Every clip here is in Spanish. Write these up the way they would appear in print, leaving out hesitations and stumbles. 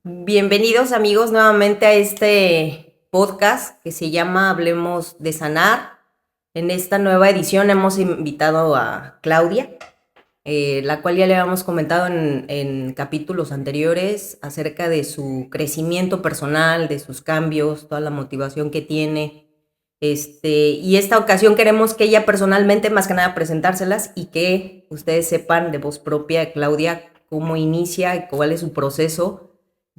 Bienvenidos amigos nuevamente a este podcast que se llama Hablemos de Sanar. En esta nueva edición hemos invitado a Claudia, la cual ya le habíamos comentado en capítulos anteriores acerca de su crecimiento personal, de sus cambios, toda la motivación que tiene. Y esta ocasión queremos que ella personalmente, más que nada, presentárselas y que ustedes sepan de voz propia, Claudia, cómo inicia y cuál es su proceso,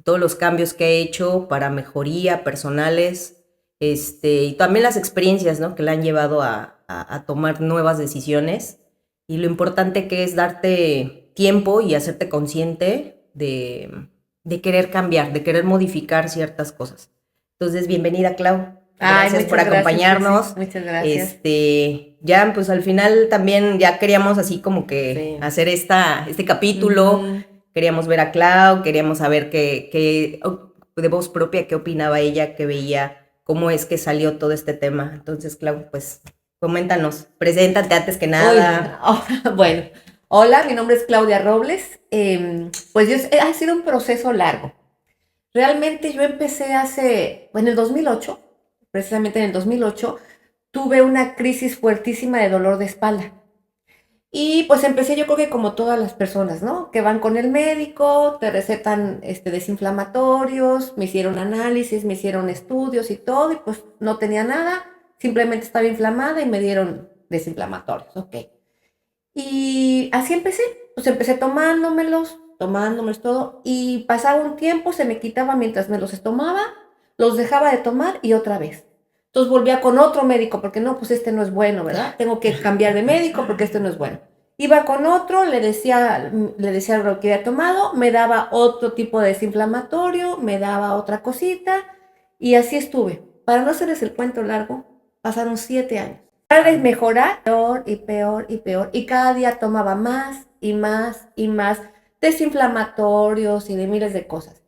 todos los cambios que ha hecho para mejoría personales, y también las experiencias, ¿no?, que la han llevado a tomar nuevas decisiones y lo importante que es darte tiempo y hacerte consciente de querer cambiar, de querer modificar ciertas cosas. Entonces, bienvenida, Clau. Ay, Gracias por muchas gracias, acompañarnos. Ceci. Muchas gracias. Ya, pues al final también ya queríamos así como que Sí. hacer este capítulo. Queríamos ver a Clau, queríamos saber de voz propia qué opinaba ella, qué veía, cómo es que salió todo este tema. Entonces, Clau, pues coméntanos, preséntate antes que nada. Bueno, hola, mi nombre es Claudia Robles. Ha sido un proceso largo. Realmente yo empecé en el 2008, precisamente en el 2008, tuve una crisis fuertísima de dolor de espalda. Y pues empecé, yo creo que como todas las personas, ¿no? Que van con el médico, te recetan desinflamatorios, me hicieron análisis, me hicieron estudios y todo, y pues no tenía nada, simplemente estaba inflamada y me dieron desinflamatorios, ok. Y así empecé, pues empecé tomándomelos todo, y pasaba un tiempo, se me quitaba mientras me los tomaba, los dejaba de tomar y otra vez. Entonces volvía con otro médico, porque no, pues este no es bueno, ¿verdad? Tengo que cambiar de médico porque este no es bueno. Iba con otro, le decía lo que había tomado, me daba otro tipo de desinflamatorio, me daba otra cosita, y así estuve. Para no hacerles el cuento largo, pasaron 7 años. Para mejorar, peor y peor y peor, y cada día tomaba más y más y más desinflamatorios y de miles de cosas.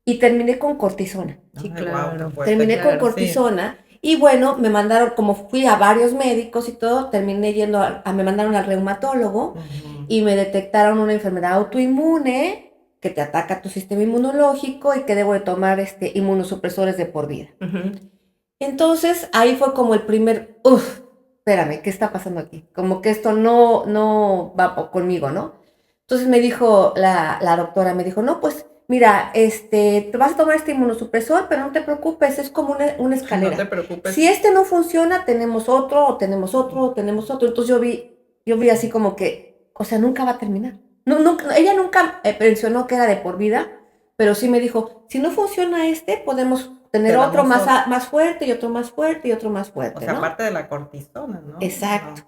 Y terminé con cortisona. Sí, Ay, wow, qué claro. fuerte, Terminé con claro, sí. cortisona y bueno, me mandaron, como fui a varios médicos y todo, terminé yendo me mandaron al reumatólogo y me detectaron una enfermedad autoinmune que te ataca tu sistema inmunológico y que debo de tomar inmunosupresores de por vida. Entonces ahí fue como el primer, espérame, ¿qué está pasando aquí? Como que esto no va conmigo, ¿no? Entonces me dijo la doctora, me dijo, no, pues mira, te vas a tomar este inmunosupresor, pero no te preocupes, es como una escalera. No te preocupes. Si este no funciona, tenemos otro, o tenemos otro, o tenemos otro. Entonces yo vi así como que, o sea, nunca va a terminar. No, ella nunca mencionó que era de por vida, pero sí me dijo, si no funciona podemos tener otro más fuerte y otro más fuerte y otro más fuerte. O sea, ¿no? aparte de la cortisona, ¿no? Exacto.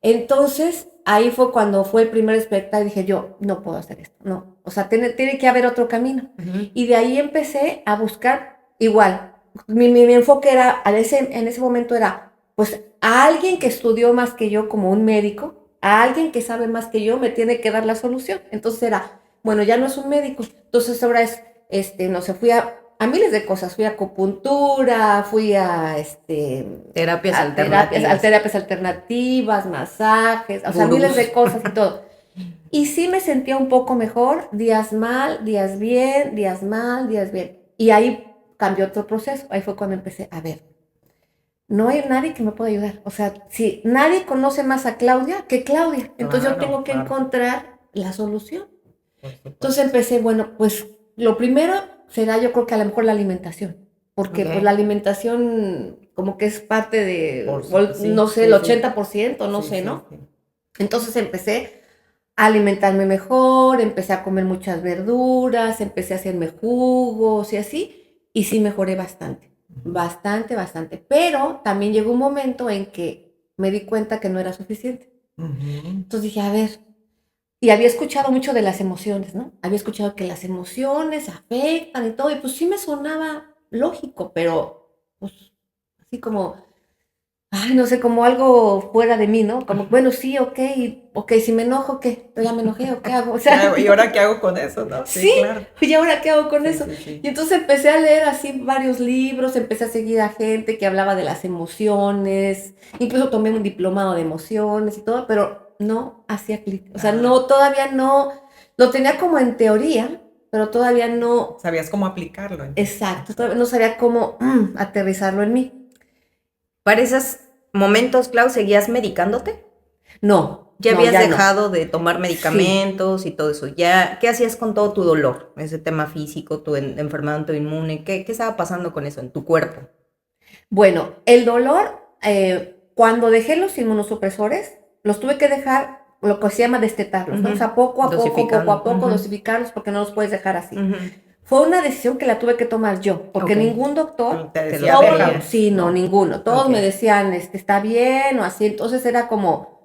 Entonces, ahí fue cuando fue el primer espectáculo y dije yo, no puedo hacer esto, no. O sea, tiene que haber otro camino. Y de ahí empecé a buscar igual. Mi enfoque era, en ese momento era, pues, a alguien que estudió más que yo como un médico, a alguien que sabe más que yo, me tiene que dar la solución. Entonces era, bueno, ya no es un médico. Entonces ahora no sé, fui a miles de cosas. Fui a acupuntura, fui a Terapias terapias alternativas, masajes, o sea, miles de cosas y todo. Y sí me sentía un poco mejor, días mal, días bien, días mal, días bien. Y ahí cambió otro proceso. Ahí fue cuando empecé a ver, no hay nadie que me pueda ayudar. O sea, si nadie conoce más a Claudia que Claudia, entonces yo tengo que encontrar la solución. Entonces empecé, bueno, pues lo primero será, yo creo que a lo mejor la alimentación, porque pues la alimentación como que es parte de, no sé, el 80%, no sé, ¿no? Entonces empecé a alimentarme mejor, empecé a comer muchas verduras, empecé a hacerme jugos y así, y sí mejoré bastante, bastante, pero también llegó un momento en que me di cuenta que no era suficiente. Entonces dije, a ver, y había escuchado mucho de las emociones, ¿no? Había escuchado que las emociones afectan y todo, y pues sí me sonaba lógico, pero pues así como, ay, no sé, como algo fuera de mí, ¿no? Como, bueno, sí, ok, si me enojo, ¿qué? Ya me enojé, ¿o qué hago? O sea, ¿y ahora qué hago con eso, no? Sí, claro. ¿Y ahora qué hago con eso? Sí. Y entonces empecé a leer así varios libros, empecé a seguir a gente que hablaba de las emociones, incluso tomé un diplomado de emociones y todo, pero no hacía clic. O sea, no, todavía no, lo tenía como en teoría, pero todavía no, Sabías cómo aplicarlo. Entonces. exacto, todavía no sabía cómo aterrizarlo en mí. ¿Para esos momentos, Clau, seguías medicándote? No, ¿Ya no, habías ya no. dejado de tomar medicamentos y todo eso? ¿Ya qué hacías con todo tu dolor? Ese tema físico, tu enfermedad autoinmune, ¿qué estaba pasando con eso en tu cuerpo? Bueno, el dolor, cuando dejé los inmunosupresores, los tuve que dejar, lo que se llama destetarlos, ¿no? O sea, poco a poco, poco a poco, dosificarlos, porque no los puedes dejar así. Fue una decisión que la tuve que tomar yo, porque ningún doctor, Te Te decía, lo déjalo. pedía. sí, no, ninguno, todos Ok. me decían, está bien o así, entonces era como,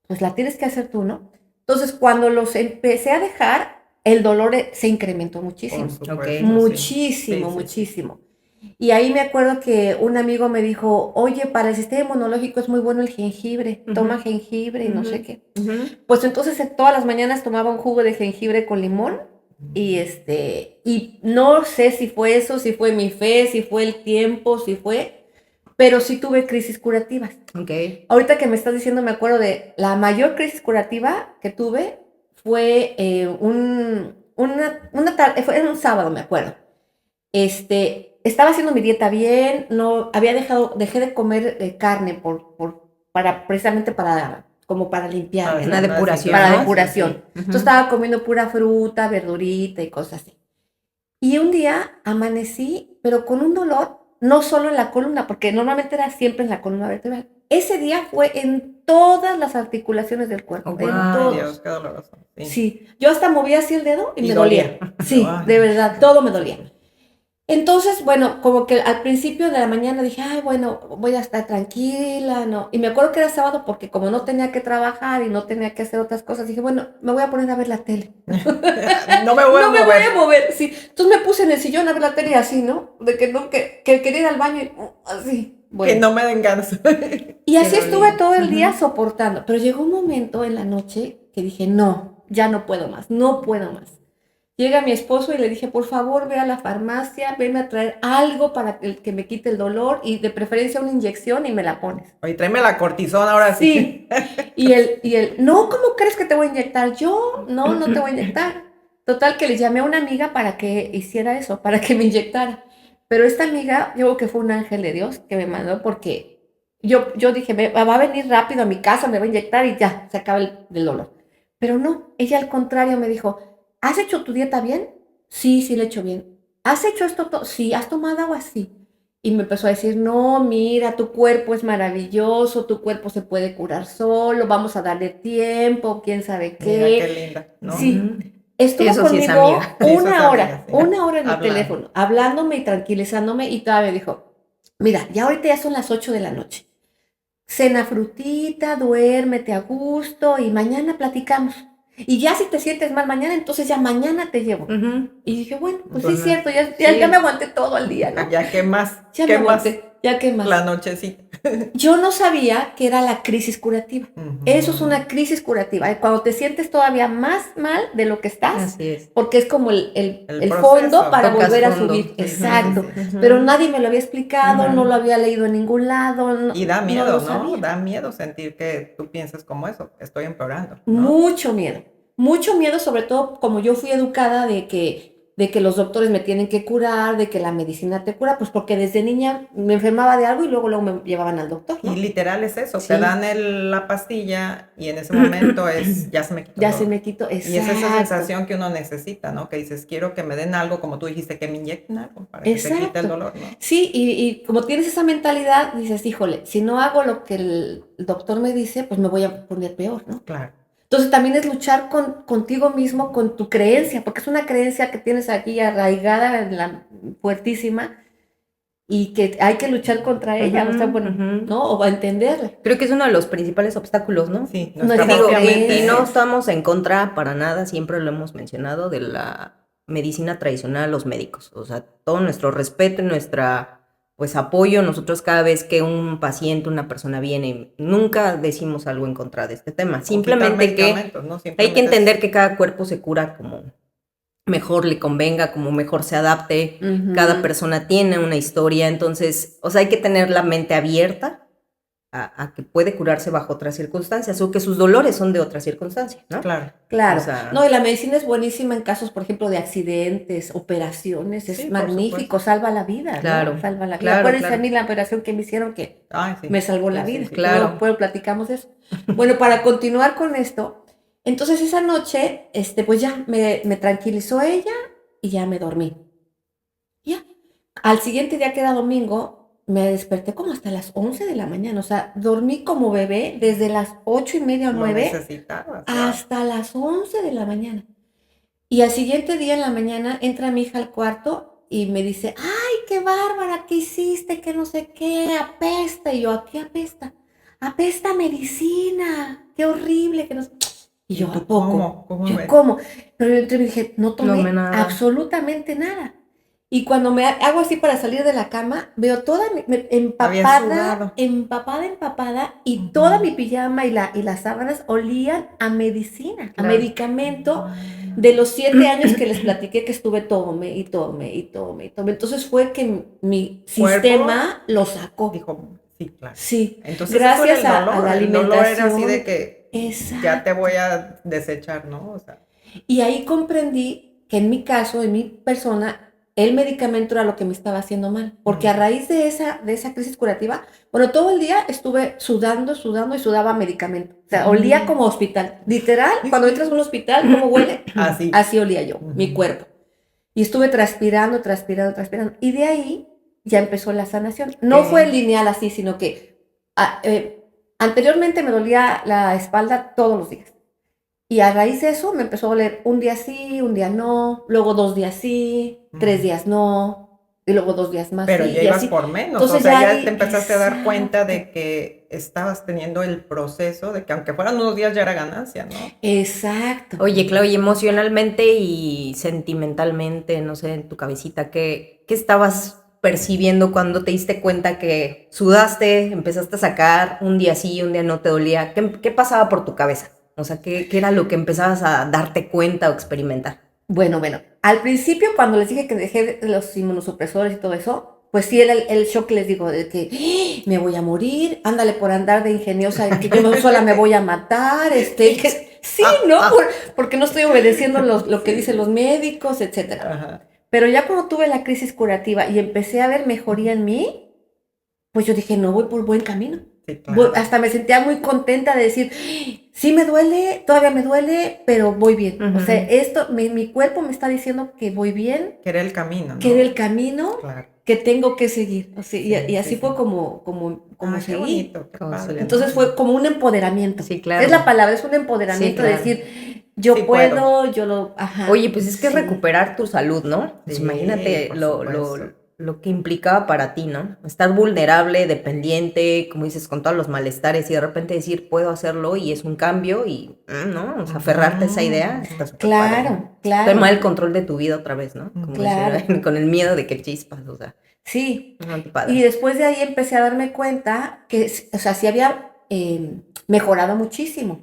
pues la tienes que hacer tú, ¿no? Entonces, cuando los empecé a dejar, el dolor se incrementó muchísimo, Por supuesto, Ok. sí. muchísimo, Sí, sí, sí. muchísimo. Y ahí me acuerdo que un amigo me dijo, oye, para el sistema inmunológico es muy bueno el jengibre, toma jengibre y no sé qué. Pues entonces todas las mañanas tomaba un jugo de jengibre con limón y no sé si fue eso, si fue mi fe, si fue el tiempo, si fue, pero sí tuve crisis curativas. Ok. Ahorita que me estás diciendo, me acuerdo de la mayor crisis curativa que tuve fue fue en un sábado, me acuerdo. Estaba haciendo mi dieta bien, no había dejé de comer carne precisamente como para limpiarme, Una ¿no? depuración, Para ¿no? depuración. Ujú. Entonces estaba comiendo pura fruta, verdurita y cosas así. Y un día amanecí, pero con un dolor, no solo en la columna, porque normalmente era siempre en la columna vertebral. Ese día fue en todas las articulaciones del cuerpo, Oh, en wow. Ay, todos. Dios, qué doloroso. Sí. Sí, yo hasta movía así el dedo y Y me dolía. dolía. Sí, Ay. de verdad, todo me dolía. Entonces, bueno, como que al principio de la mañana dije, ay, bueno, voy a estar tranquila, ¿no? Y me acuerdo que era sábado porque como no tenía que trabajar y no tenía que hacer otras cosas, dije, bueno, me voy a poner a ver la tele. No me voy a No me mover. voy a mover, sí. Entonces me puse en el sillón a ver la tele así, ¿no? De que no, que quería ir al baño y así. Bueno. Que no me den ganas. Y así Qué estuve dolor. todo el día soportando. Pero llegó un momento en la noche que dije, no, ya no puedo más, no puedo más. Llega mi esposo y le dije, por favor, ve a la farmacia, venme a traer algo para que me quite el dolor y de preferencia una inyección y me la pones. Oye, tráeme la cortisona ahora sí. Sí. Y él, no, ¿cómo crees que te voy a inyectar? Yo, no te voy a inyectar. Total, que le llamé a una amiga para que hiciera eso, para que me inyectara. Pero esta amiga, yo creo que fue un ángel de Dios que me mandó porque yo dije, va a venir rápido a mi casa, me va a inyectar y ya, se acaba el dolor. Pero no, ella al contrario me dijo, ¿has hecho tu dieta bien? Sí, le he hecho bien. ¿Has hecho esto todo? Sí, ¿has tomado agua? Sí. Y me empezó a decir, no, mira, tu cuerpo es maravilloso, tu cuerpo se puede curar solo, vamos a darle tiempo, quién sabe Mira qué qué. linda, ¿no? Sí, estuvo Eso sí es conmigo amiga. Eso es amiga, sí. una hora en el Hablando. teléfono, hablándome y tranquilizándome y todavía me dijo, mira, ya ahorita ya son las 8 de la noche. Cena frutita, duérmete a gusto y mañana platicamos. Y ya si te sientes mal mañana, entonces ya mañana te llevo. Y dije, bueno, pues sí es cierto, ya me aguanté todo el día, ¿no? Ya, ¿qué más? Ya ¿Qué me más? aguanté, ya qué más. La nochecita. Yo no sabía que era la crisis curativa. Eso es una crisis curativa. Cuando te sientes todavía más mal de lo que estás, Así es. porque es como el proceso, fondo para tocas volver a fondo. subir. Sí, Exacto. sí, sí. Pero nadie me lo había explicado, Ujú. no lo había leído en ningún lado. Y da no miedo, lo ¿no? sabía. Da miedo sentir que tú piensas como eso, que estoy empeorando, ¿no? Mucho miedo, sobre todo como yo fui educada de que los doctores me tienen que curar, de que la medicina te cura, pues porque desde niña me enfermaba de algo y luego me llevaban al doctor, ¿no? Y literal es eso, Sí. te dan la pastilla y en ese momento ya se me quitó. Ya todo. se me quitó, exacto. Y es esa sensación que uno necesita, ¿no? Que dices, quiero que me den algo, como tú dijiste, que me inyecten algo para que se quite el dolor, ¿no? Sí, y como tienes esa mentalidad, dices, híjole, si no hago lo que el doctor me dice, pues me voy a poner peor, ¿no? Claro. Entonces también es luchar contigo mismo, con tu creencia, porque es una creencia que tienes aquí arraigada, fuertísima, y que hay que luchar contra ella, o sea, bueno, ¿no? O a entenderla. Creo que es uno de los principales obstáculos, ¿no? Sí, Nuestra nuestra propia creencia. mente. Y no estamos en contra para nada, siempre lo hemos mencionado, de la medicina tradicional, los médicos. O sea, todo nuestro respeto y nuestra, pues, apoyo. Nosotros cada vez que un paciente, una persona viene, nunca decimos algo en contra de este tema. Simplemente que ¿no? hay que entender que cada cuerpo se cura como mejor le convenga, como mejor se adapte. Cada persona tiene una historia, entonces, o sea, hay que tener la mente abierta a que puede curarse bajo otras circunstancias o que sus dolores son de otras circunstancias, ¿no? Claro. Claro. O sea, No, y la medicina es buenísima en casos, por ejemplo, de accidentes, operaciones, es Sí, por magnífico, supuesto. salva la vida, claro, ¿no? Salva la vida. claro, Acuérdense a claro, mí la operación que me hicieron que Ay, sí. me salvó la Sí, sí, vida. sí. claro. Luego platicamos de eso. Bueno, para continuar con esto, entonces esa noche, pues ya me tranquilizó ella y ya me dormí. Ya. Al siguiente día que era domingo, me desperté como hasta las 11 de la mañana. O sea, dormí como bebé desde las 8:30 o Lo 9 necesitabas. Wow. hasta las 11 de la mañana. Y al siguiente día en la mañana entra mi hija al cuarto y me dice, ay, qué bárbara, ¿qué hiciste? Que no sé qué, apesta. Y yo, ¿a qué apesta? Apesta a medicina, qué horrible, que no sé. Y ¿Y yo, ¿a tú poco? cómo Yo, ves? ¿cómo? Pero yo entré y dije, no No tomé me nada. absolutamente nada. Y cuando me hago así para salir de la cama, veo toda Había empapada, sudado. empapada, y Ujú. toda mi pijama y las sábanas olían a medicina, a Claro. medicamento de los 7 años que les platiqué que estuve tome y tome y tome y tome. Entonces fue que mi Cuerpo sistema lo sacó. dijo, sí, claro. Sí, Entonces eso era gracias el a dolor. la El dolor era así de alimentación. que ya te Exacto. voy a desechar, ¿no? O sea, Y ahí comprendí que en mi caso, en mi persona, el medicamento era lo que me estaba haciendo mal. Porque a raíz de esa crisis curativa, bueno, todo el día estuve sudando, sudando y sudaba medicamento. O sea, olía como hospital. Literal, cuando entras a un hospital, ¿cómo huele? así. Así olía yo, mi Ujú. cuerpo. Y estuve transpirando, transpirando, transpirando. Y de ahí ya empezó la sanación. No fue ¿Qué? lineal así, sino que ah, anteriormente me dolía la espalda todos los días. Y a raíz de eso me empezó a doler un día sí, un día no, luego 2 días sí, 3 días no, y luego 2 días más Pero sí, ya y ibas así. por menos, o Entonces sea, ya ya te ahí, empezaste a dar cuenta exacto, de que estabas teniendo el proceso, de que aunque fueran unos días ya era ganancia, ¿no? exacto. Oye, Clau, y emocionalmente y sentimentalmente, no sé, en tu cabecita, ¿qué estabas percibiendo cuando te diste cuenta que sudaste, empezaste a sacar, un día sí, un día no te dolía? ¿Qué pasaba por tu cabeza? O sea, ¿qué era lo que empezabas a darte cuenta o experimentar? Bueno, al principio cuando les dije que dejé los inmunosupresores y todo eso, pues sí era el shock que les digo, de que me voy a morir, ándale por andar de ingeniosa, que yo sola me voy a matar, que sí, ¿no? Porque no estoy obedeciendo lo que Sí. dicen los médicos, etcétera. Ajá. Pero ya cuando tuve la crisis curativa y empecé a ver mejoría en mí, pues yo dije, no voy por buen camino. Sí, claro. Hasta me sentía muy contenta de decir, sí me duele, todavía me duele, pero voy bien. O sea, mi cuerpo me está diciendo que voy bien, Que era el camino, que era el ¿no? camino Claro. que tengo que seguir. O sea, Sí, y así sí, fue sí. como Qué seguí. bonito, qué Como padre, Entonces ¿no? fue como un empoderamiento. Sí, Es la claro. palabra, es un Sí, empoderamiento de claro. decir, Sí yo puedo. puedo, yo lo, ajá, Oye, pues es que es sí, recuperar tu salud, ¿no? Pues Sí, imagínate por supuesto. lo que implicaba para ti, ¿no? Estar vulnerable, dependiente, como dices, con todos los malestares y de repente decir, puedo hacerlo y es un cambio y, ¿no? O sea, aferrarte a esa idea está súper padre, ¿no? claro, claro, Tomar el control de tu vida otra vez, ¿no? Como claro. decir, con el miedo de que chispas, o sea, Sí, qué y padre. después de ahí empecé a darme cuenta que, o sea, sí había mejorado muchísimo,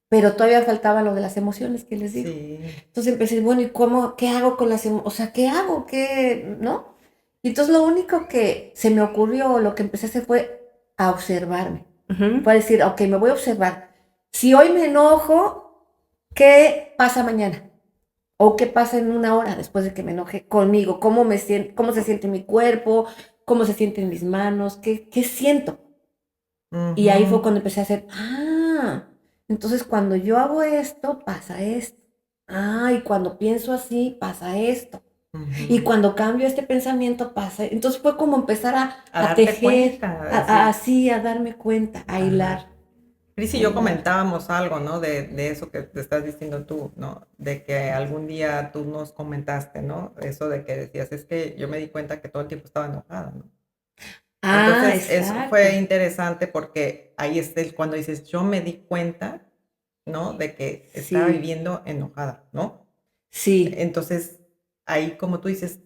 pero todavía faltaba lo de las emociones que les digo. Sí. Entonces empecé, bueno, ¿y cómo, qué hago con las emociones? O sea, ¿qué hago? ¿Qué, no? Y entonces lo único que se me ocurrió, lo que empecé a hacer fue a observarme. Ujú. Fue a decir, ok, me voy a observar. Si hoy me enojo, ¿qué pasa mañana? ¿O qué pasa en una hora después de que me enoje conmigo? ¿Cómo se siente mi cuerpo? ¿Cómo se sienten mis manos? ¿Qué siento? Y ahí fue Ujú, cuando empecé a hacer, entonces cuando yo hago esto, pasa esto. Y cuando pienso así, pasa esto. Y ujú. cuando cambio este pensamiento, pasa. Entonces fue como empezar A a darte tejer, cuenta, decir, así, a darme cuenta, a ajá. hilar, Cris y a yo hilar. comentábamos algo, ¿no? De eso que te estás diciendo tú, ¿no? De que algún día tú nos comentaste, ¿no? Eso de que decías, es que yo me di cuenta que todo el tiempo estaba enojada, ¿no? Entonces, eso fue Exacto. interesante porque ahí es cuando dices, yo me di cuenta, ¿no? De que estaba Sí, viviendo enojada, ¿no? sí. Entonces, ahí como tú dices,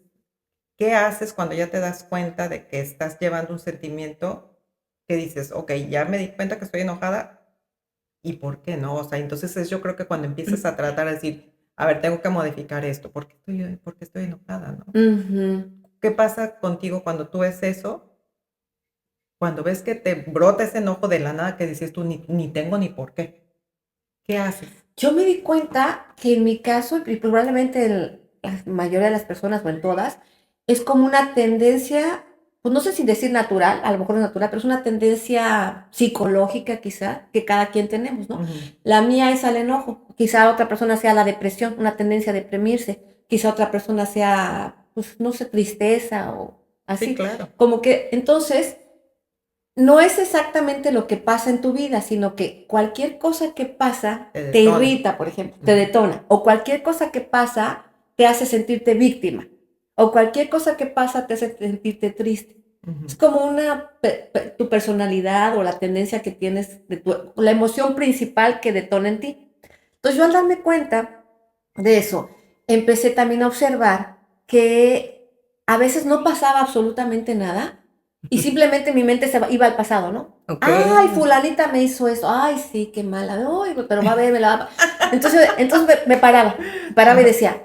¿qué haces cuando ya te das cuenta de que estás llevando un sentimiento que dices, ok, ya me di cuenta que estoy enojada, ¿y por qué no? O sea, entonces yo creo que cuando empiezas a tratar de decir, a ver, tengo que modificar esto, por qué estoy enojada, ¿no? Ujú. ¿Qué pasa contigo cuando tú ves eso? cuando ves que te brota ese enojo de la nada que dices tú, ni tengo ni por qué. ¿Qué haces? Yo me di cuenta que en mi caso, y probablemente en la mayoría de las personas o en todas, es como una tendencia, pues no sé si decir natural, a lo mejor no es natural, pero es una tendencia psicológica quizá que cada quien tenemos, ¿no? Ujú. La mía es al enojo, quizá otra persona sea la depresión, una tendencia a deprimirse, quizá otra persona sea, pues no sé, tristeza o Sí, así. claro. Como que entonces no es exactamente lo que pasa en tu vida, sino que cualquier cosa que pasa Te te detona. irrita, por ejemplo, te detona, o cualquier cosa que pasa te hace sentirte víctima, o cualquier cosa que pasa te hace sentirte triste. Es Ujú. como tu personalidad o la tendencia que tienes, la emoción principal que detona en ti. Entonces yo al darme cuenta de eso, empecé también a observar que a veces no pasaba absolutamente nada y simplemente mi mente iba al pasado, ¿no? Ok. Ay, fulanita me hizo eso. Ay, sí, qué mala. Ay, pero va a ver, me la va a... Entonces me paraba y Ajá, decía,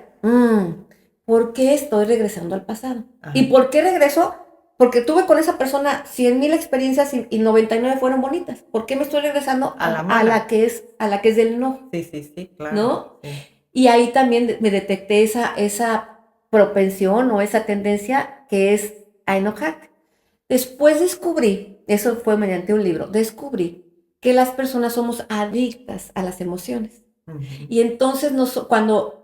¿por qué estoy regresando al pasado? ¿Y ajá. por qué regreso? Porque tuve con esa persona 100,000 experiencias y 99 fueron bonitas. ¿Por qué me estoy regresando A la a mala. la que es del enojo? Sí, sí, sí, claro. ¿No? Sí. Y ahí también me detecté esa propensión o esa tendencia que es a enojarte. Después descubrí, eso fue mediante un libro, descubrí que las personas somos adictas a las emociones. Ujú. Y entonces,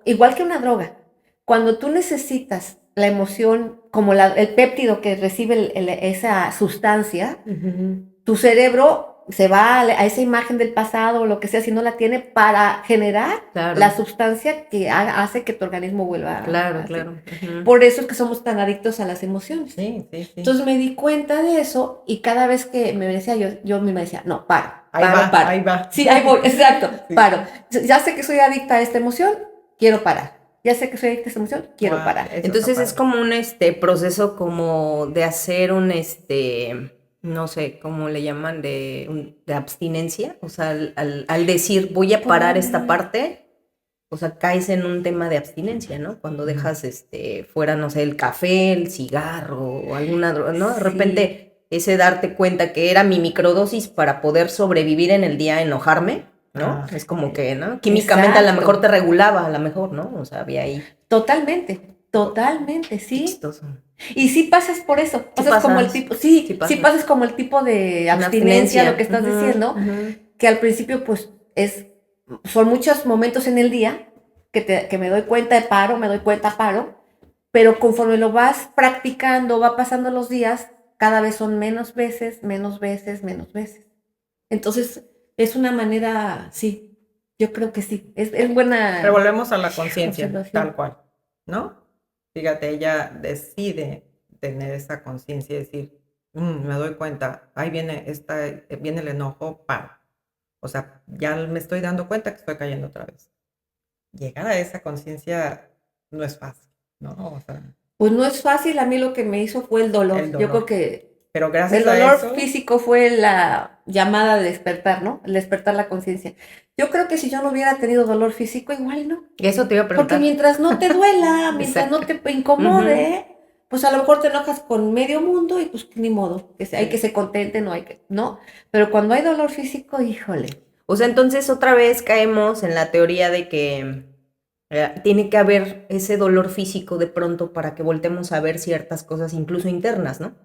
igual que una droga, cuando tú necesitas la emoción, como el péptido que recibe esa sustancia, Ujú. tu cerebro se va a esa imagen del pasado o lo que sea, si no la tiene, para generar la Claro, sustancia que hace que tu organismo vuelva claro, así. claro. Ujú. Por eso es que somos tan adictos a las emociones. Sí, sí, sí. Entonces me di cuenta de eso y cada vez que me decía yo misma decía, no, Ahí va, paro. ahí va. Sí, ahí voy, exacto, Sí. paro. Ya sé que soy adicta a esta emoción, quiero parar. Ya sé que soy adicta a esta emoción, quiero Guau, parar. eso está Entonces es padre. como un proceso como de hacer un no sé, ¿cómo le llaman? De abstinencia. O sea, al decir voy a parar esta Pues, parte, o sea, caes en un tema de abstinencia, ¿no? Cuando Ujú. dejas fuera, no sé, el café, el cigarro o alguna droga, ¿no? De sí, repente ese darte cuenta que era mi microdosis para poder sobrevivir en el día, enojarme, ¿no? Ah, Es como que, ¿no? Químicamente a lo mejor exacto. te regulaba, a lo mejor, ¿no? O sea, había ahí. Totalmente, oh, totalmente, Qué sí. chistoso. Y sí pasas por eso, Sí pasas como el pasas, tipo, sí sí pasas. pasas como el tipo de Una abstinencia, lo que abstinencia. estás Ujú, diciendo, ujú. que al principio pues son muchos momentos en el día que me doy cuenta de paro, me doy cuenta paro, pero conforme lo vas practicando, va pasando los días, cada vez son menos veces, menos veces, menos veces. Entonces, es una manera, sí, yo creo que sí, es Pero buena volvemos a la conciencia, tal observación. cual, ¿no? Fíjate, ella decide tener esa conciencia y decir, me doy cuenta, ahí viene el enojo, paro. O sea, ya me estoy dando cuenta que estoy cayendo otra vez. Llegar a esa conciencia no es fácil, ¿no? O sea, Pues no es fácil, a mí lo que me hizo fue el dolor. el Yo creo dolor. que Pero el gracias a dolor eso, físico fue la llamada de despertar, ¿no? El despertar la conciencia. Yo creo que si yo no hubiera tenido dolor físico, igual no. Eso te iba a Porque preguntar. mientras no te duela, mientras no Exacto. te Ujú. incomode, pues a lo mejor te enojas con medio mundo y pues ni modo, hay que sí. se contente, no hay que, ¿no? Pero cuando hay dolor físico, híjole. O sea, entonces otra vez caemos en la teoría de que tiene que haber ese dolor físico de pronto para que voltemos a ver ciertas cosas, incluso internas, ¿no?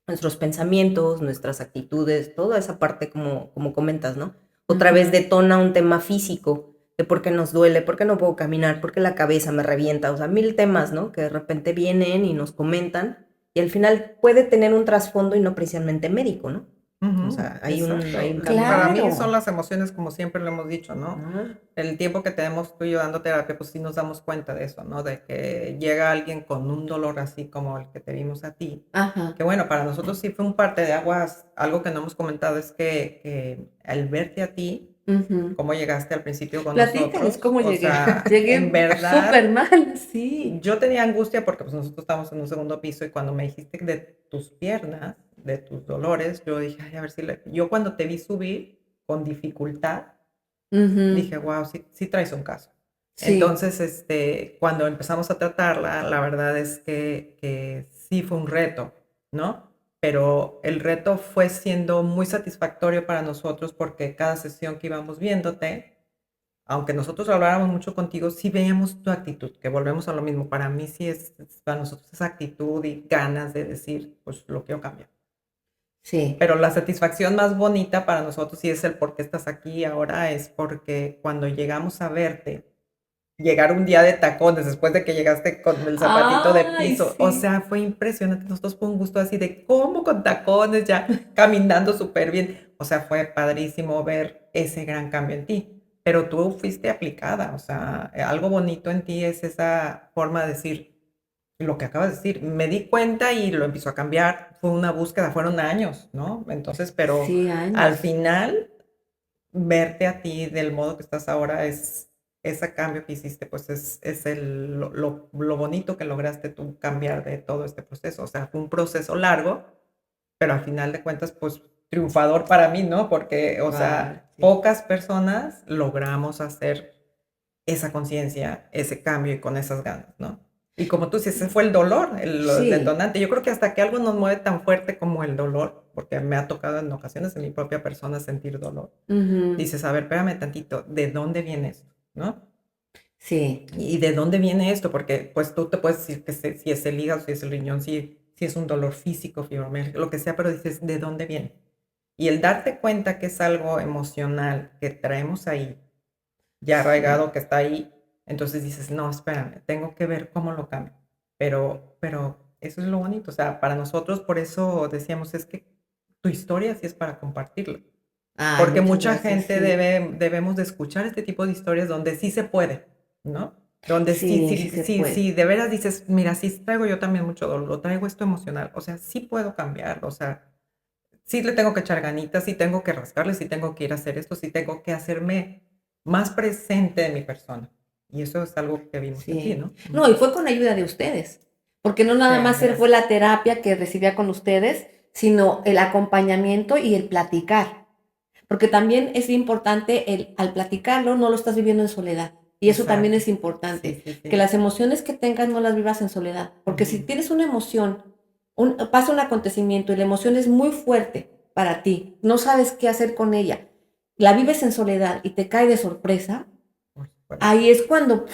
Nuestros pensamientos, nuestras actitudes, toda esa parte como comentas, ¿no? Otra vez Ujú. detona un tema físico de por qué nos duele, por qué no puedo caminar, por qué la cabeza me revienta, o sea, mil temas, ¿no? Que de repente vienen y nos comentan y al final puede tener un trasfondo y no precisamente médico, ¿no? O Ujú, sea, hay un exacto. Para camino. mí Claro. son las emociones, como siempre lo hemos dicho, ¿no? Ajá. El tiempo que tenemos tú y yo dando terapia, pues sí nos damos cuenta de eso, ¿no? De que llega alguien con un dolor así como el que te vimos a ti. Ajá. Que bueno, para nosotros sí fue un parte de aguas. Algo que no hemos comentado es que al verte a ti, Ujú. cómo llegaste al principio con Platícales nosotros, cómo o llegué. sea, en Llegué súper verdad, mal, sí. yo tenía angustia porque pues nosotros estábamos en un segundo piso y cuando me dijiste de tus piernas, de tus dolores, yo dije, ay, a ver si yo cuando te vi subir con dificultad, Ujú. dije, wow, sí, sí traes un caso. Sí. Entonces, cuando empezamos a tratarla, la verdad es que sí fue un reto, ¿no? pero el reto fue siendo muy satisfactorio para nosotros porque cada sesión que íbamos viéndote, aunque nosotros habláramos mucho contigo, sí veíamos tu actitud, que volvemos a lo mismo. Para mí sí para nosotros esa actitud y ganas de decir, pues lo quiero cambiar. Sí. Pero la satisfacción más bonita para nosotros, sí es el por qué estás aquí ahora, es porque cuando llegamos a verte, llegar un día de tacones después de que llegaste con el zapatito de Ay, piso, o sí. sea, fue impresionante. Nosotros fue un gusto así de cómo con tacones, ya caminando súper bien. O sea, fue padrísimo ver ese gran cambio en ti. Pero tú fuiste aplicada, o sea, algo bonito en ti es esa forma de decir lo que acabas de decir. Me di cuenta y lo empezó a cambiar. Fue una búsqueda, fueron años, ¿no? Entonces, pero Sí, al años. final, verte a ti del modo que estás ahora es ese cambio que hiciste, pues es lo bonito que lograste tú cambiar de todo este proceso. O sea, fue un proceso largo, pero al final de cuentas, pues triunfador para mí, ¿no? Porque, o Claro, sea, sí. pocas personas logramos hacer esa conciencia, ese cambio y con esas ganas, ¿no? Y como tú dices, ese fue el dolor, el Sí. detonante. Yo creo que hasta que algo nos mueve tan fuerte como el dolor, porque me ha tocado en ocasiones en mi propia persona sentir dolor, Ujú. dices, a ver, espérame tantito, ¿de dónde viene esto? ¿No? Sí. ¿Y de dónde viene esto? Porque pues tú te puedes decir que si es el hígado, si es el riñón, si es un dolor físico, fibromialgia, lo que sea, pero dices, ¿de dónde viene? Y el darte cuenta que es algo emocional que traemos ahí, ya Sí. arraigado, que está ahí, entonces dices, no, espérame, tengo que ver cómo lo cambio. Pero eso es lo bonito, o sea, para nosotros, por eso decíamos, es que tu historia sí es para compartirla. Ay, Porque muchas mucha gracias. gente Sí. debemos de escuchar este tipo de historias donde sí se puede, ¿no? Donde sí, Sí, sí sí, se sí, puede. sí, de veras dices, mira, sí traigo yo también mucho dolor, lo traigo esto emocional, o sea, sí puedo cambiar, o sea, sí le tengo que echar ganitas, sí tengo que rascarle, sí tengo que ir a hacer esto, sí tengo que hacerme más presente de mi persona. Y eso es algo que vimos en ti, Sí. ¿no? No, y fue con ayuda de ustedes, porque no Sí, nada más fue gracias. la terapia que recibía con ustedes, sino el acompañamiento y el platicar. Porque también es importante al platicarlo, no lo estás viviendo en soledad. Y eso también Exacto. es Sí, importante, sí, que sí. las emociones que tengas no las vivas en soledad. Porque si Ujú. tienes una emoción, pasa un acontecimiento y la emoción es muy fuerte para ti, no sabes qué hacer con ella, la vives en soledad y te cae de sorpresa, Por supuesto. ahí es cuando,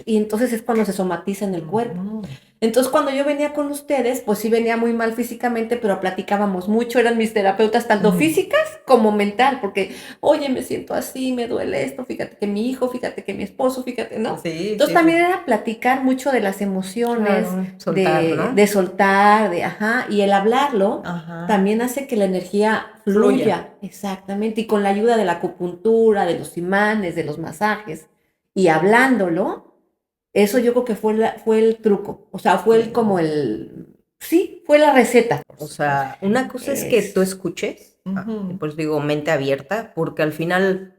y entonces es cuando se somatiza en el cuerpo. Ujú. Entonces, cuando yo venía con ustedes, pues sí venía muy mal físicamente, pero platicábamos mucho, eran mis terapeutas, tanto Ujú. físicas como mental, porque, oye, me siento así, me duele esto, fíjate que mi hijo, fíjate que mi esposo, fíjate, ¿no? Sí, Entonces sí, sí. también era platicar mucho de las emociones, Claro, soltar, de ¿no? soltar, ajá, y el hablarlo Ajá. también hace que la energía Fluya. fluya, exactamente, y con la ayuda de la acupuntura, de los imanes, de los masajes, y hablándolo, eso yo creo que fue el truco, o sea, fue Sí, sí, fue la receta. por O supuesto. sea, una cosa es que tú Es, escuches, y Ujú. por eso digo mente abierta, porque al final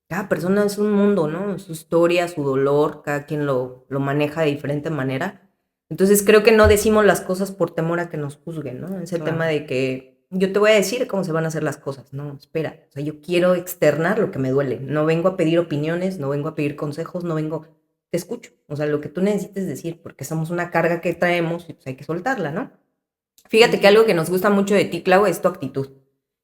cada persona es un mundo, ¿no? Su historia, su dolor, cada quien lo maneja de diferente manera. Entonces creo que no decimos las cosas por temor a que nos juzguen, ¿no? Ese tema Claro. de que yo te voy a decir cómo se van a hacer las cosas, no, espera, o sea, yo quiero externar lo que me duele, no vengo a pedir opiniones, no vengo a pedir consejos, no vengo, te escucho, o sea, lo que tú necesites decir, porque somos una carga que traemos y pues hay que soltarla, ¿no? Fíjate que sí, algo que nos gusta mucho de ti, Clau, es tu actitud.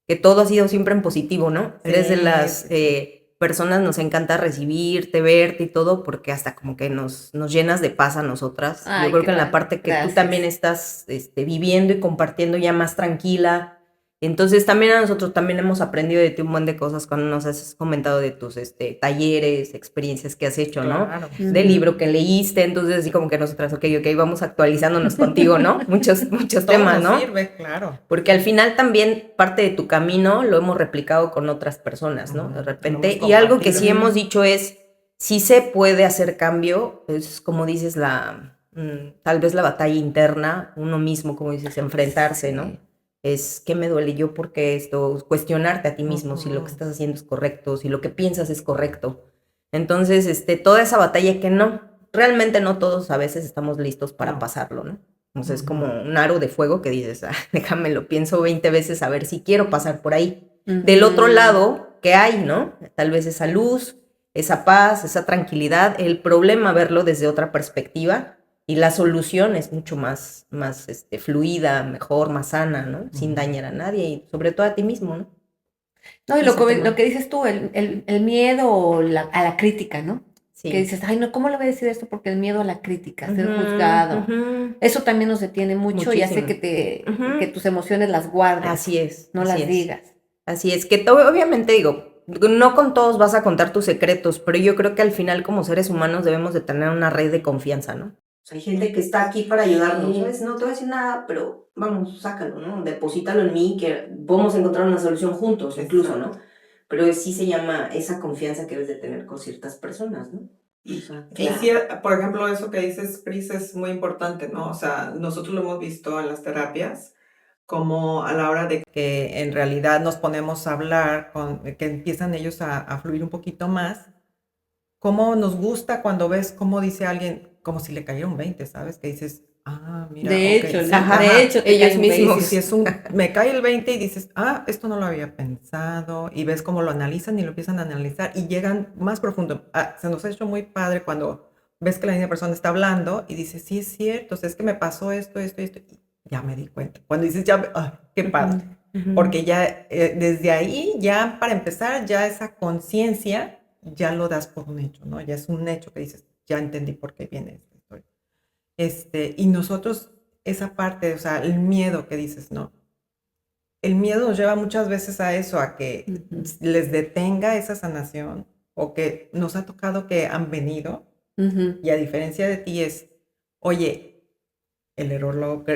Que todo ha sido siempre en positivo, ¿no? Eres de Sí, las sí, sí. personas, nos encanta recibirte, verte y todo, porque hasta como que nos llenas de paz a nosotras. Yo ay, creo que en la parte que tú también gracias. estás viviendo y compartiendo ya más tranquila. Entonces también a nosotros también hemos aprendido de ti un montón de cosas cuando nos has comentado de tus talleres, experiencias que has hecho, ¿no? Claro. Del Ujú. libro que leíste, entonces así como que nosotras, ok, vamos actualizándonos contigo, ¿no? Muchos Todo temas, nos ¿no? sirve, claro. Porque al final también parte de tu camino lo hemos replicado con otras personas, ¿no? De Ujú. Lo hemos repente. Y algo que compartido. sí hemos dicho es, si se puede hacer cambio, es como dices, tal vez la batalla interna, uno mismo, como dices, enfrentarse, ¿no? Sí. Es qué me duele yo, porque esto, cuestionarte a ti mismo si lo que Ujú. estás haciendo es correcto, si lo que piensas es correcto. Entonces, toda esa batalla que no, realmente no todos a veces estamos listos para No. pasarlo, ¿no? O sea, es como Ujú. un aro de fuego que dices, déjame, lo pienso 20 veces a ver si quiero pasar por ahí. Del otro Ujú. lado, ¿qué hay, no? Tal vez esa luz, esa paz, esa tranquilidad, el problema verlo desde otra perspectiva y la solución es mucho más fluida, mejor, más sana, ¿no? Sin dañar a nadie y sobre todo a ti mismo, ¿no? No, y Ese lo tema. que dices tú, el miedo o a la crítica, ¿no? Sí. Que dices, ay, no, ¿cómo le voy a decir esto? Porque el miedo a la crítica, a ser Ujú, juzgado. ujú. Eso también nos detiene mucho y hace Muchísimo. que Ujú. tus emociones las guardes, Así es, no así las es. digas. Así es, que obviamente digo, no con todos vas a contar tus secretos, pero yo creo que al final como seres humanos debemos de tener una red de confianza, ¿no? O sea, hay gente que está aquí para ayudarnos, Sí. ¿sabes? No te voy a decir nada, pero vamos, sácalo, ¿no? Deposítalo en mí, que podemos encontrar una solución juntos, incluso, ¿no? Pero sí se llama esa confianza que debes de tener con ciertas personas, ¿no? Y Claro. sí, por ejemplo, eso que dices, Pris, es muy importante, ¿no? O sea, nosotros lo hemos visto en las terapias, como a la hora de que en realidad nos ponemos a hablar, que empiezan ellos a fluir un poquito más, cómo nos gusta cuando ves cómo dice alguien, como si le cayera un 20, ¿sabes? Que dices, ah, mira, De ok, hecho, sí, ¿no? Ajá, De hecho, te ellos cae un sí, 20. sí, mismos. sí, me cae el 20 y dices, ah, esto no lo había pensado, y ves cómo lo analizan y lo empiezan a analizar y llegan más profundo. Ah, se nos ha hecho muy padre cuando ves que la misma persona está hablando y dices, sí, es cierto, o sea, es que me pasó esto, esto, esto, y ya me di cuenta. Cuando dices, ya, qué padre, porque ya desde ahí, ya para empezar, ya esa conciencia ya lo das por un hecho, ¿no? Ya es un hecho que dices, ya entendí por qué viene esta historia. Y nosotros, esa parte, o sea, el miedo que dices, no. El miedo nos lleva muchas veces a eso, a que les detenga esa sanación o que nos ha tocado que han venido y a diferencia de ti es, oye, el error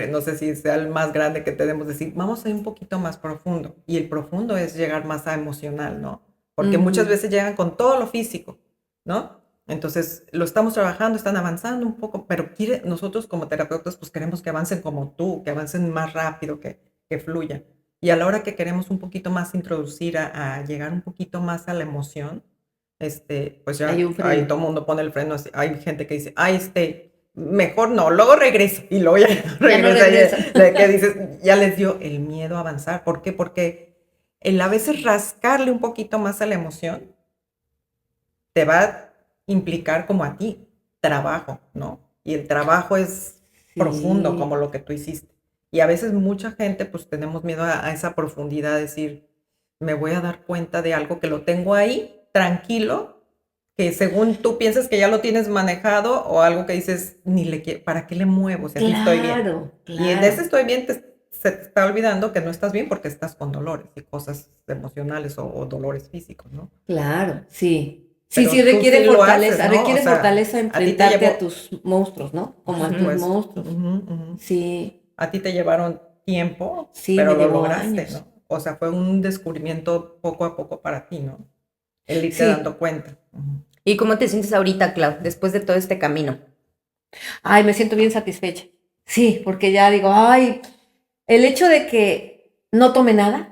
no sé si sea el más grande que tenemos decir, vamos a ir un poquito más profundo y el profundo es llegar más a emocional, ¿no? Porque muchas veces llegan con todo lo físico, ¿no? Entonces, lo estamos trabajando, están avanzando un poco, pero nosotros como terapeutas, pues queremos que avancen como tú, que avancen más rápido, que fluyan. Y a la hora que queremos un poquito más introducir a llegar un poquito más a la emoción, pues Hay ya un ahí freno. todo el mundo pone el freno. Hay gente que dice, ay, mejor no, luego regreso. Y luego ya Ya no regresa, regresa. que dices, ya les dio el miedo a avanzar. ¿Por qué? Porque el a veces rascarle un poquito más a la emoción te va a implicar como a ti trabajo, ¿no? Y el trabajo es profundo, como Sí. lo que tú hiciste. Y a veces mucha gente, pues tenemos miedo a esa profundidad, decir, me voy a dar cuenta de algo que lo tengo ahí, tranquilo, que según tú piensas que ya lo tienes manejado, o algo que dices, ¿para qué le muevo? Si así estoy bien. Claro, Y en ese claro, estoy bien, se te está olvidando que no estás bien porque estás con dolores y cosas emocionales o dolores físicos, ¿no? claro, sí. Sí, Pero sí, tú sí lo haces, ¿no? O requiere sea, fortaleza a ti te enfrentarte a llevó, tus monstruos, ¿no? por Como a tus supuesto, monstruos. Sí, a ti te llevaron tiempo, sí, pero me lo llevó lograste, años. ¿no? O sea, fue un descubrimiento poco a poco para ti, ¿no? El irte Sí. dando cuenta. ¿Y cómo te sientes ahorita, Clau, después de todo este camino? Ay, me siento bien satisfecha. Sí, porque ya digo, ay, el hecho de que no tome nada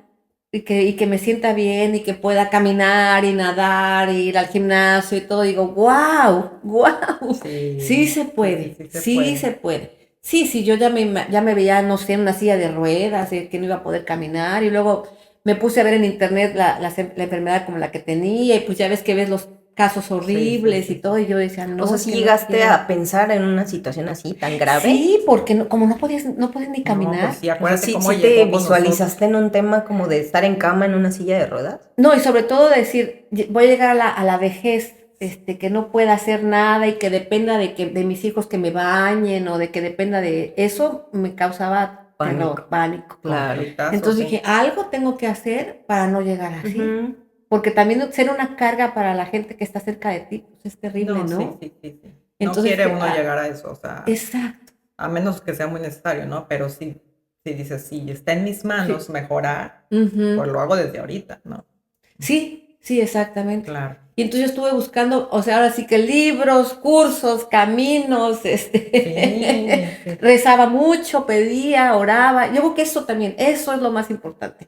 y que me sienta bien y que pueda caminar y nadar y ir al gimnasio y todo, digo, wow, wow, sí Sí, se puede, sí se sí se puede. puede. Sí, sí, yo ya me veía, no sé, en una silla de ruedas, que no iba a poder caminar y luego me puse a ver en internet la enfermedad como la que tenía y pues ya ves que ves los casos horribles y todo y yo decía, O sea, no, es si que no llegaste quiero. a pensar en una situación así tan grave. Sí, porque como no podías ni No, pues caminar. sí, O sea, acuérdate sí, cómo sí te llegó con nosotros. visualizaste en un tema como de estar en cama en una silla de ruedas. No, y sobre todo decir, voy a llegar a la vejez, que no pueda hacer nada y que dependa de mis hijos que me bañen o de que dependa de eso, me causaba terror, Pánico. pánico. Claro. Conflictazo, Entonces sí. dije, algo tengo que hacer para no llegar así. Ujú. Porque también ser una carga para la gente que está cerca de ti, pues es terrible, No, ¿no? sí. No Entonces quiere dije, uno llegar a eso, o sea, exacto, a menos que sea muy necesario, ¿no? Pero sí, sí dices, sí, está en mis manos sí. mejorar, pues Ujú. lo hago desde ahorita, ¿no? Sí, sí, exactamente. Claro. Y entonces yo estuve buscando, o sea, ahora sí que libros, cursos, caminos, Sí. rezaba mucho, pedía, oraba. Yo creo que eso también, eso es lo más importante.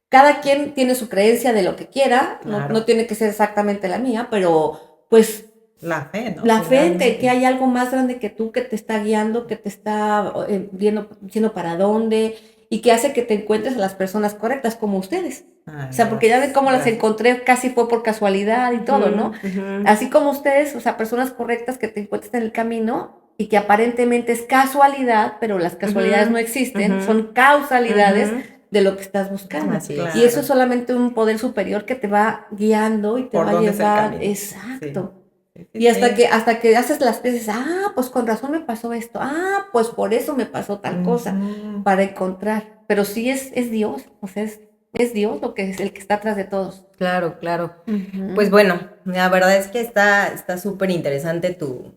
Cada quien tiene su creencia de lo que quiera, no Claro. tiene que ser exactamente la mía, pero pues La fe, ¿no? la fe en que Finalmente. hay algo más grande que tú que te está guiando, que te está diciendo para dónde y que hace que te encuentres a las personas correctas como ustedes. Ay, O sea, porque ya ven gracias, cómo las gracias. encontré, casi fue por casualidad y todo, ¿no? Ujú, ujú. Así como ustedes, o sea, personas correctas que te encuentres en el camino y que aparentemente es casualidad, pero las casualidades no existen, son causalidades de lo que estás buscando. Así es. Y eso es solamente un poder superior que te va guiando y te ¿Por va a dónde es el llevar. camino? Exacto. Sí, Y hasta sí. que haces las piezas, pues con razón me pasó esto, pues por eso me pasó tal cosa, Ujú. para encontrar. Pero sí es Dios, o sea, es Dios lo que es el que está atrás de todos. Claro, claro. Ujú. Pues bueno, la verdad es que está súper interesante tu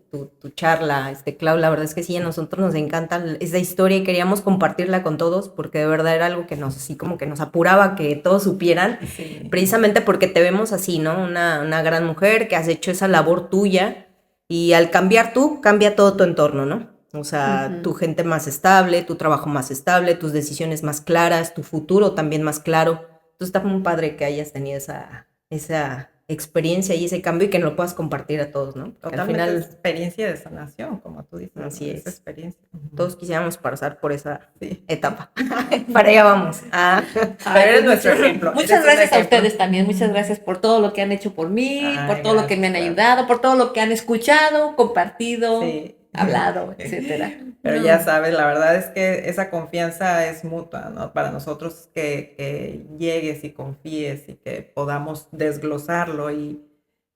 charla, Clau. La verdad es que sí, a nosotros nos encanta esa historia y queríamos compartirla con todos porque de verdad era algo que así como que nos apuraba que todos supieran, Sí. precisamente porque te vemos así, ¿no? Una gran mujer que has hecho esa labor tuya y al cambiar tú, cambia todo tu entorno, ¿no? O sea, tu gente más estable, tu trabajo más estable, tus decisiones más claras, tu futuro también más claro. Entonces está muy padre que hayas tenido esa experiencia y ese cambio y que nos lo puedas compartir a todos, ¿no? Porque Totalmente al final, experiencia de sanación, como tú dices. así ¿no? es. Esa experiencia. Todos quisiéramos pasar por esa Sí. etapa. Para allá vamos. Pero eres nuestro ejemplo. Muchas eres un gracias a ejemplo. ustedes también, muchas gracias por todo lo que han hecho por mí, Ay, por todo lo que me han gracias. ayudado, por todo lo que han escuchado, compartido, Sí. hablado, etcétera. Pero ya sabes, la verdad es que esa confianza es mutua, ¿no? Para nosotros que llegues y confíes y que podamos desglosarlo y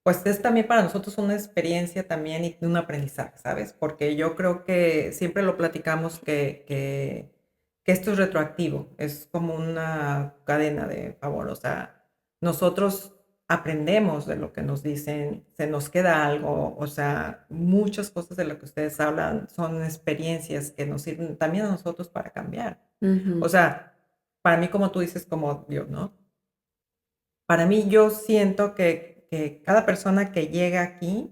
pues es también para nosotros una experiencia también y un aprendizaje, ¿sabes? Porque yo creo que siempre lo platicamos que esto es retroactivo, es como una cadena de favor, o sea, nosotros aprendemos de lo que nos dicen, se nos queda algo, o sea, muchas cosas de lo que ustedes hablan son experiencias que nos sirven también a nosotros para cambiar. O sea, para mí, como tú dices, como Dios, ¿no? Para mí, yo siento que cada persona que llega aquí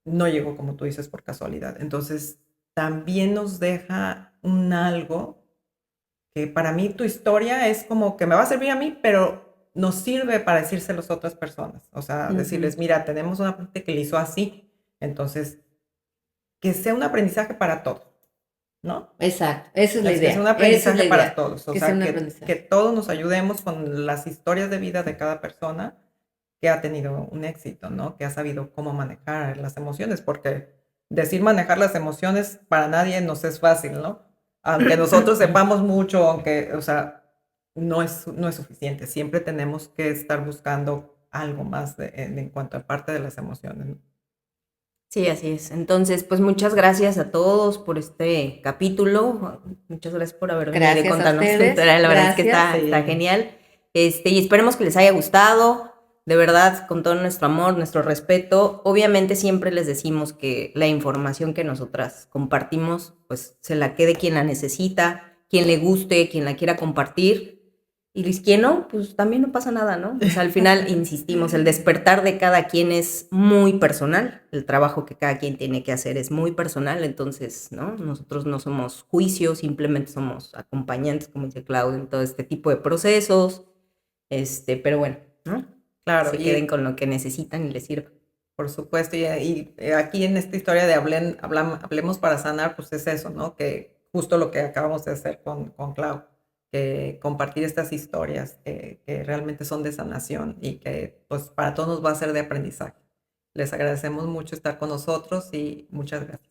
no llegó, como tú dices, por casualidad. Entonces, también nos deja un algo que para mí tu historia es como que me va a servir a mí, pero nos sirve para decírselo a otras personas. O sea, decirles, mira, tenemos una parte que le hizo así. Entonces, que sea un aprendizaje para todos, ¿no? Exacto, esa es la Que idea. sea un Esa es aprendizaje la para idea, todos. O que sea sea, un que aprendizaje. todos nos ayudemos con las historias de vida de cada persona que ha tenido un éxito, ¿no? Que ha sabido cómo manejar las emociones, porque decir manejar las emociones para nadie nos es fácil, ¿no? Aunque nosotros sepamos mucho, aunque, o sea, no es suficiente. Siempre tenemos que estar buscando algo más en cuanto a parte de las emociones, ¿no? Sí, así es. Entonces, pues muchas gracias a todos por este capítulo. Muchas gracias por haber venido y Gracias a contarnos tu ustedes, historia. La verdad es que gracias. está Sí. genial. Y esperemos que les haya gustado. De verdad, con todo nuestro amor, nuestro respeto. Obviamente siempre les decimos que la información que nosotras compartimos, pues se la quede quien la necesita, quien le guste, quien la quiera compartir. Y quien no, pues también no pasa nada, ¿no? O sea, al final, insistimos, el despertar de cada quien es muy personal, el trabajo que cada quien tiene que hacer es muy personal, entonces, ¿no? Nosotros no somos juicios, simplemente somos acompañantes, como dice Claudio, en todo este tipo de procesos, pero bueno, ¿no? Claro, Se queden con lo que necesitan y les sirva. por supuesto, y aquí en esta historia de Hablemos para Sanar, pues es eso, ¿no? Que justo lo que acabamos de hacer con Clau, que compartir estas historias que realmente son de sanación y que pues para todos nos va a ser de aprendizaje. Les agradecemos mucho estar con nosotros y muchas gracias.